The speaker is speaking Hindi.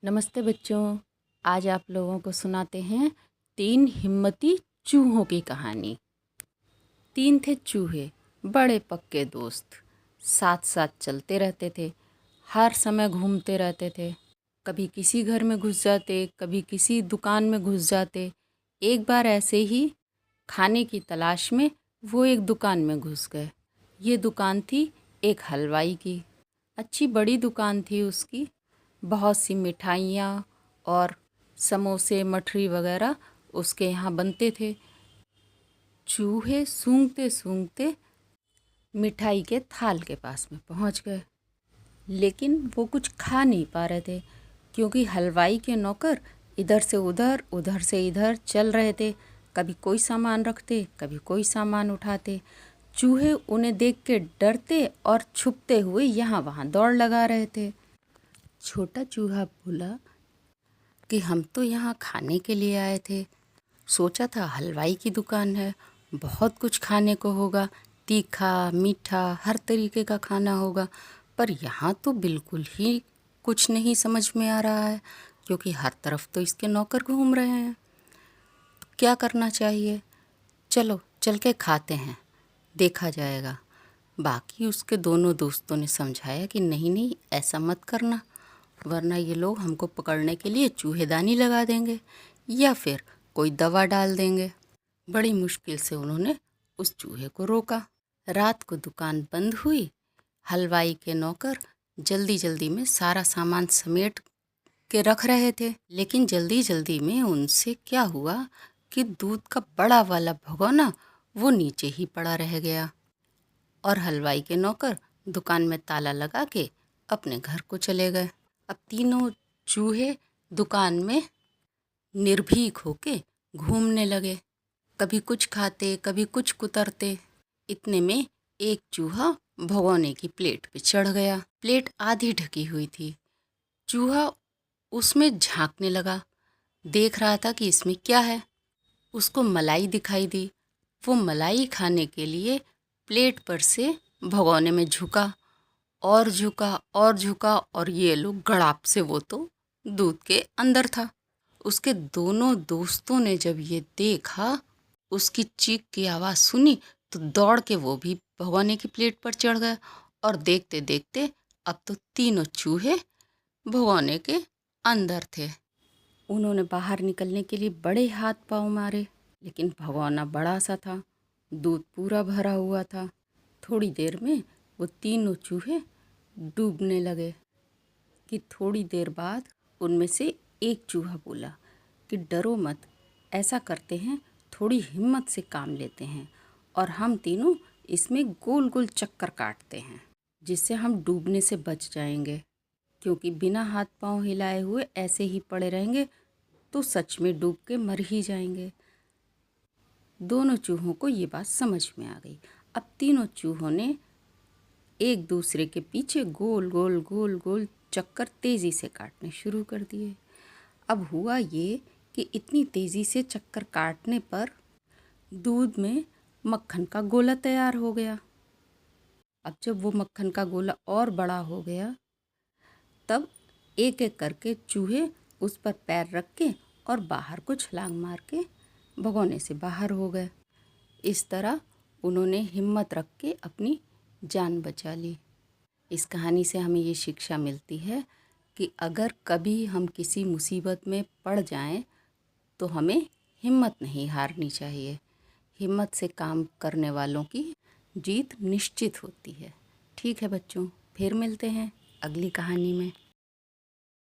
नमस्ते बच्चों। आज आप लोगों को सुनाते हैं 3 हिम्मती चूहों की कहानी। 3 थे चूहे, बड़े पक्के दोस्त। साथ साथ चलते रहते थे, हर समय घूमते रहते थे। कभी किसी घर में घुस जाते, कभी किसी दुकान में घुस जाते। एक बार ऐसे ही खाने की तलाश में वो एक दुकान में घुस गए। ये दुकान थी एक हलवाई की। अच्छी बड़ी दुकान थी उसकी। बहुत सी मिठाइयाँ और समोसे मठरी वगैरह उसके यहाँ बनते थे। चूहे सूंघते सूंघते मिठाई के थाल के पास में पहुँच गए, लेकिन वो कुछ खा नहीं पा रहे थे क्योंकि हलवाई के नौकर इधर से उधर उधर से इधर चल रहे थे। कभी कोई सामान रखते, कभी कोई सामान उठाते। चूहे उन्हें देख के डरते और छुपते हुए यहाँ वहाँ दौड़ लगा रहे थे। छोटा चूहा बोला कि हम तो यहाँ खाने के लिए आए थे। सोचा था हलवाई की दुकान है, बहुत कुछ खाने को होगा, तीखा मीठा हर तरीके का खाना होगा। पर यहाँ तो बिल्कुल ही कुछ नहीं समझ में आ रहा है क्योंकि हर तरफ तो इसके नौकर घूम रहे हैं। क्या करना चाहिए? चलो चल के खाते हैं, देखा जाएगा। बाकी उसके दोनों दोस्तों ने समझाया कि नहीं नहीं, ऐसा मत करना, वरना ये लोग हमको पकड़ने के लिए चूहेदानी लगा देंगे या फिर कोई दवा डाल देंगे। बड़ी मुश्किल से उन्होंने उस चूहे को रोका। रात को दुकान बंद हुई। हलवाई के नौकर जल्दी जल्दी में सारा सामान समेट के रख रहे थे, लेकिन जल्दी जल्दी में उनसे क्या हुआ कि दूध का बड़ा वाला भगोना वो नीचे ही पड़ा रह गया और हलवाई के नौकर दुकान में ताला लगा के अपने घर को चले गए। अब तीनों चूहे दुकान में निर्भीक होके घूमने लगे, कभी कुछ खाते कभी कुछ कुतरते। इतने में एक चूहा भगोने की प्लेट पे चढ़ गया। प्लेट आधी ढकी हुई थी। चूहा उसमें झांकने लगा, देख रहा था कि इसमें क्या है। उसको मलाई दिखाई दी। वो मलाई खाने के लिए प्लेट पर से भगोने में झुका और झुका और झुका और ये लो गड़ाप से वो तो दूध के अंदर था। उसके दोनों दोस्तों ने जब ये देखा, उसकी चीख की आवाज़ सुनी, तो दौड़ के वो भी भगोने की प्लेट पर चढ़ गए और देखते देखते अब तो तीनों चूहे भगोने के अंदर थे। उन्होंने बाहर निकलने के लिए बड़े हाथ पांव मारे, लेकिन भगोना बड़ा सा था, दूध पूरा भरा हुआ था। थोड़ी देर में वो तीनों चूहे डूबने लगे कि थोड़ी देर बाद उनमें से एक चूहा बोला कि डरो मत, ऐसा करते हैं, थोड़ी हिम्मत से काम लेते हैं और हम तीनों इसमें गोल गोल चक्कर काटते हैं जिससे हम डूबने से बच जाएंगे, क्योंकि बिना हाथ पांव हिलाए हुए ऐसे ही पड़े रहेंगे तो सच में डूब के मर ही जाएंगे। दोनों चूहों को ये बात समझ में आ गई। अब तीनों चूहों ने एक दूसरे के पीछे गोल गोल गोल गोल चक्कर तेज़ी से काटने शुरू कर दिए। अब हुआ ये कि इतनी तेज़ी से चक्कर काटने पर दूध में मक्खन का गोला तैयार हो गया। अब जब वो मक्खन का गोला और बड़ा हो गया, तब एक एक करके चूहे उस पर पैर रख के और बाहर को छलांग मार के भगोने से बाहर हो गए। इस तरह उन्होंने हिम्मत रख के अपनी जान बचा ली। इस कहानी से हमें ये शिक्षा मिलती है कि अगर कभी हम किसी मुसीबत में पड़ जाएं तो हमें हिम्मत नहीं हारनी चाहिए। हिम्मत से काम करने वालों की जीत निश्चित होती है। ठीक है बच्चों, फिर मिलते हैं अगली कहानी में।